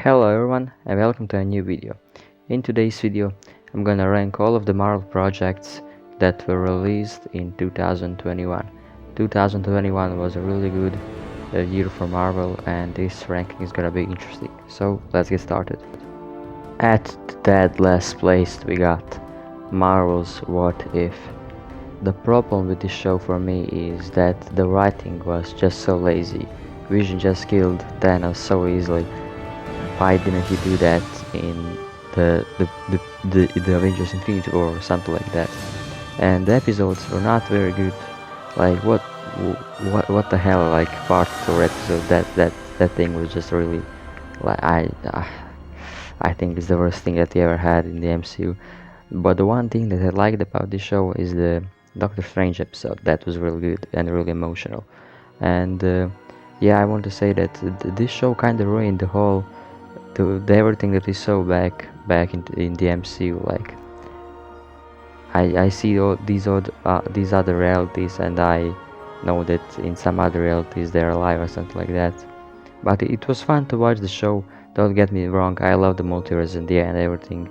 Hello everyone and welcome to a new video. In today's video, I'm gonna rank all of the Marvel projects that were released in 2021. 2021 was a really good year for Marvel, and this ranking is gonna be interesting. So let's get started. At the dead last place we got Marvel's What If. The problem with this show for me is that the writing was just so lazy. Vision just killed Thanos so easily. Why didn't he do that in the Avengers Infinity War or something like that? And the episodes were not very good. Like what the hell? Like part 4 episode, that thing was just really like I think it's the worst thing that they ever had in the MCU. But the one thing that I liked about this show is the Doctor Strange episode. That was really good and really emotional. And yeah, I want to say that this show kind of ruined the everything that we saw back in the MCU. Like I see all these other realities, and I know that in some other realities they're alive or something like that. But it was fun to watch the show. Don't get me wrong, I love the multiverse and and everything.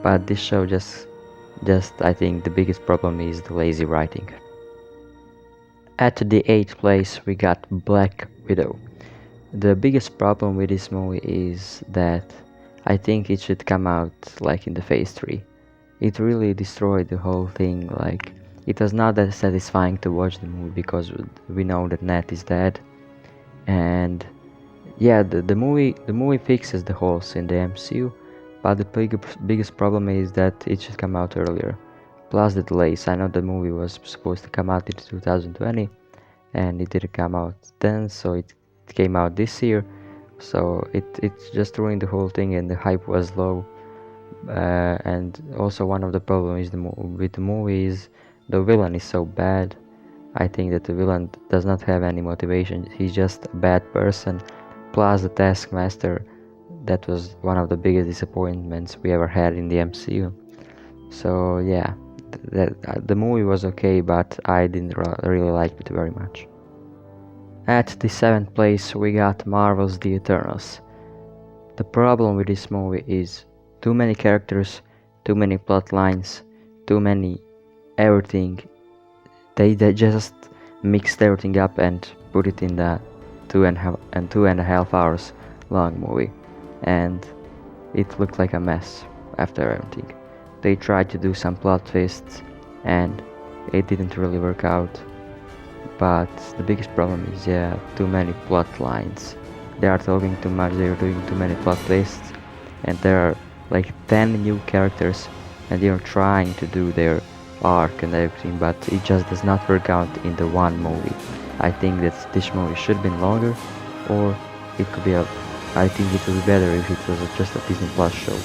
But this show just I think the biggest problem is the lazy writing. At the 8th place we got Black Widow. The biggest problem with this movie is that I think it should come out like in the phase 3. It really destroyed the whole thing. Like, it was not that satisfying to watch the movie because we know that Nat is dead. And yeah, the movie fixes the holes in the MCU, but the biggest problem is that it should come out earlier. Plus the delays. I know the movie was supposed to come out in 2020 and it didn't come out then, so it came out this year. So it just ruined the whole thing, and the hype was low. And also one of the problems with the movie is the villain is so bad. I think that the villain does not have any motivation. He's just a bad person. Plus the Taskmaster, that was one of the biggest disappointments we ever had in the MCU. So yeah, the movie was okay, but I didn't really like it very much. At the 7th place we got Marvel's The Eternals. The problem with this movie is too many characters, too many plot lines, too many everything. They just mixed everything up and put it in the 2.5 hours long movie, and it looked like a mess after everything. They tried to do some plot twists and it didn't really work out. But the biggest problem is, yeah, too many plot lines. They are talking too much, they are doing too many plot twists, and there are like 10 new characters and they are trying to do their arc and everything, but it just does not work out in the one movie. I think that this movie should have been longer, or it could be I think it would be better if it was just a Disney Plus show.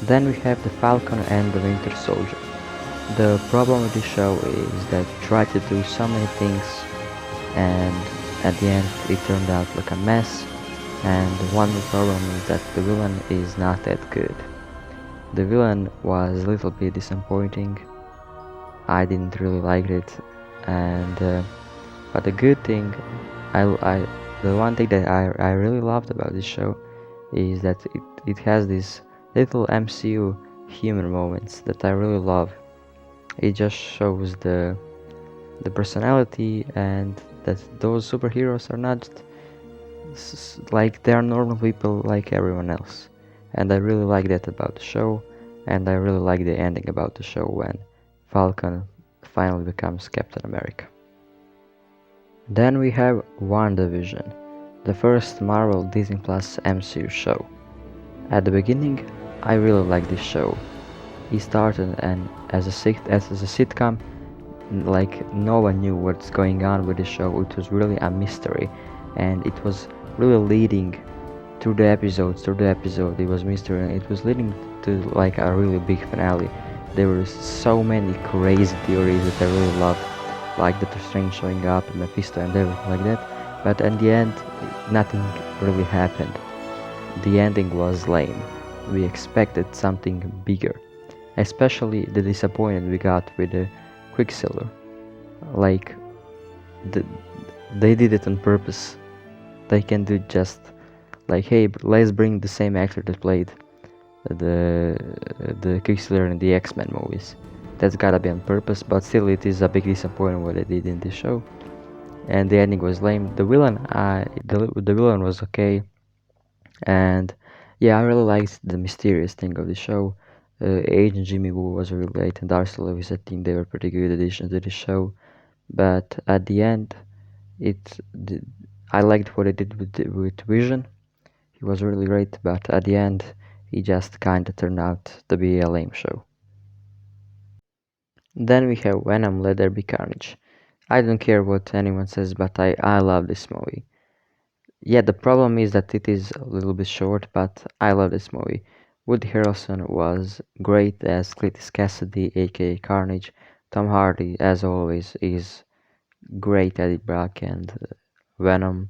Then we have The Falcon and the Winter Soldier. The problem with this show is that it tried to do so many things, and at the end it turned out like a mess. And one problem is that the villain is not that good. The villain was a little bit disappointing. I didn't really like it, and but the good thing, the one thing that I really loved about this show is that it has these little MCU humor moments that I really love. It just shows the personality, and that those superheroes are not like they are normal people like everyone else. And I really like that about the show, and I really like the ending about the show when Falcon finally becomes Captain America. Then we have WandaVision, the first Marvel Disney Plus MCU show. At the beginning, I really liked this show. It started and as a sitcom, like no one knew what's going on with the show. It was really a mystery, and it was really leading through the episode. It was mystery, and it was leading to like a really big finale. There were so many crazy theories that I really loved, like Doctor Strange showing up and Mephisto and everything like that. But in the end, nothing really happened. The ending was lame. We expected something bigger, especially the disappointment we got with the Quicksilver. Like they did it on purpose. They can do just like, hey, let's bring the same actor that played the Quicksilver in the X-Men movies. That's gotta be on purpose, but still it is a big disappointment what they did in this show. And the ending was lame. The villain was okay, and yeah, I really liked the mysterious thing of the show. Agent Jimmy Woo was really great, and Darcy Lewis, I think they were pretty good additions to the show. But at the end, it the, I liked what they did with Vision. He was really great, but at the end, he just kinda turned out to be a lame show. Then we have Venom Let There Be Carnage. I don't care what anyone says, but I love this movie. Yeah, the problem is that it is a little bit short, but I love this movie. Woody Harrelson was great as Cletus Cassidy, aka Carnage. Tom Hardy, as always, is great Eddie Brock and Venom.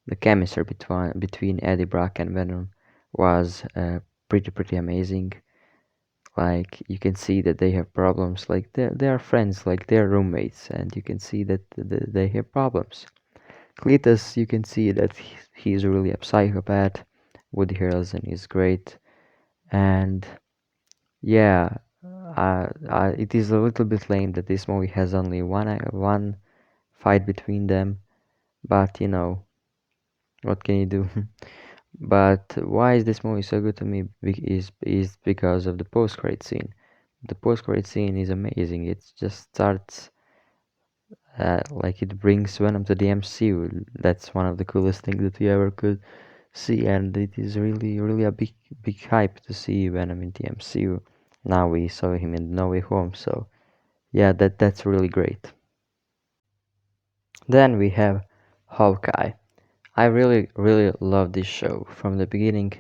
The chemistry between Eddie Brock and Venom was pretty amazing. Like you can see that they have problems. Like they are friends, like they're roommates, and you can see that they have problems. Cletus, you can see that he's really a psychopath. Woody Harrelson is great, and yeah, it is a little bit lame that this movie has only one fight between them. But you know, what can you do? But why is this movie so good to me is because of the post-credit scene. The post-credit scene is amazing. It just starts like it brings Venom to the MCU. That's one of the coolest things that we ever could see, and it is really a big hype to see Venom in the MCU. Now we saw him in No Way Home, so yeah, that's really great. Then we have Hawkeye. I really love this show from the beginning.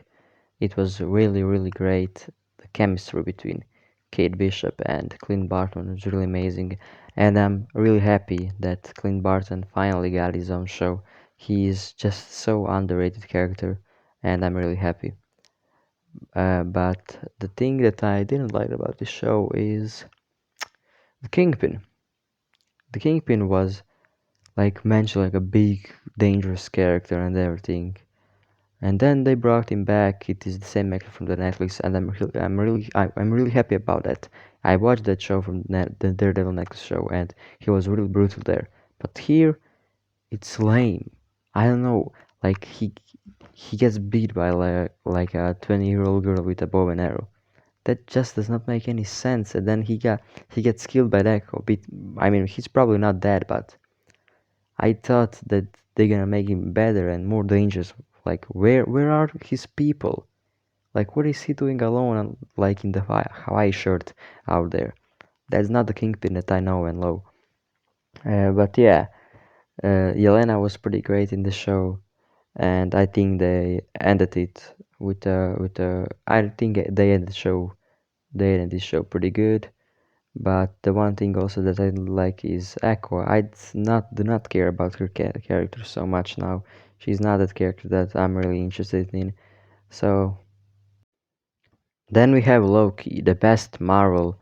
It was really great. The chemistry between Kate Bishop and Clint Barton was really amazing, and I'm really happy that Clint Barton finally got his own show. He is just so underrated character, and I'm really happy. But the thing that I didn't like about the show is the Kingpin. The Kingpin was like mentioned like a big dangerous character and everything, and then they brought him back. It is the same actor from the Netflix, and I'm really happy about that. I watched that show from the Daredevil Netflix show, and he was really brutal there. But here, it's lame. I don't know. Like he gets beat by like a 20-year-old girl with a bow and arrow. That just does not make any sense. And then he gets killed by that. I mean, he's probably not dead, but I thought that they're gonna make him better and more dangerous. Like, where are his people? Like, what is he doing alone, like in the Hawaii shirt out there? That's not the Kingpin that I know and love. But yeah, Yelena was pretty great in the show, and I think they ended it with. I think they ended the show. They ended the show pretty good. But the one thing also that I like is Aqua. Do not care about her character so much now. She's not that character that I'm really interested in. So then we have Loki, the best Marvel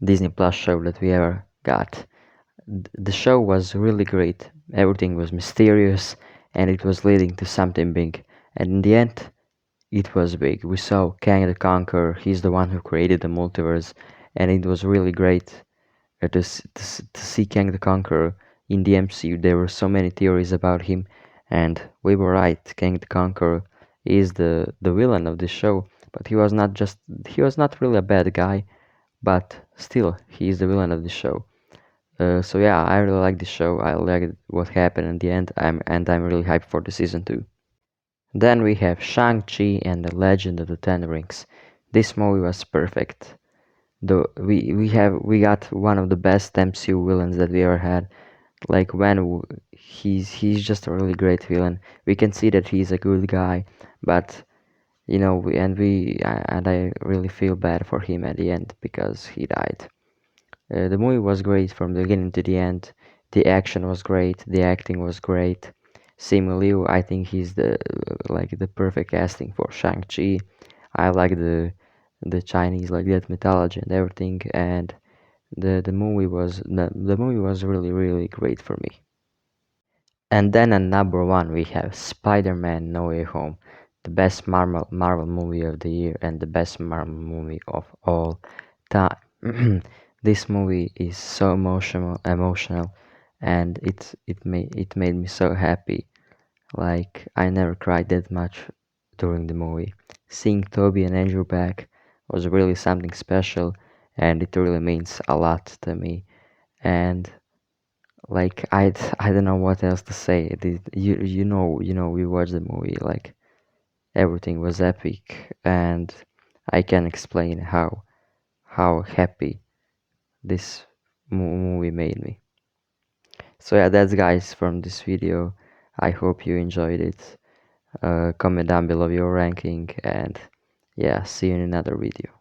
Disney Plus show that we ever got. The show was really great. Everything was mysterious and it was leading to something big. And in the end, it was big. We saw Kang the Conqueror. He's the one who created the multiverse, and it was really great to see Kang the Conqueror in the MCU. There were so many theories about him, and we were right. Kang the Conqueror is the villain of this show, but he was not really a bad guy, but still he is the villain of the show. So yeah, I really like the show. I like what happened in the end. I'm really hyped for the season 2. Then we have Shang-Chi and the Legend of the Ten Rings. This movie was perfect. We got one of the best MCU villains that we ever had. Like he's just a really great villain. We can see that he's a good guy, but you know, and I really feel bad for him at the end because he died. The movie was great from the beginning to the end. The action was great. The acting was great. Simu Liu, I think he's the perfect casting for Shang-Chi. I like the Chinese like that mythology and everything, and the movie was really great for me. And then at number one we have Spider-Man No Way Home. the best Marvel movie of the year and the best Marvel movie of all time. This movie is so emotional, and it made me so happy. Like I never cried that much during the movie. Seeing Toby and Andrew back was really something special, and it really means a lot to me. And like I don't know what else to say. You know we watched the movie, like everything was epic, and I can explain how happy this movie made me. So yeah, that's guys from this video. I hope you enjoyed it. Comment down below your ranking, and yeah, see you in another video.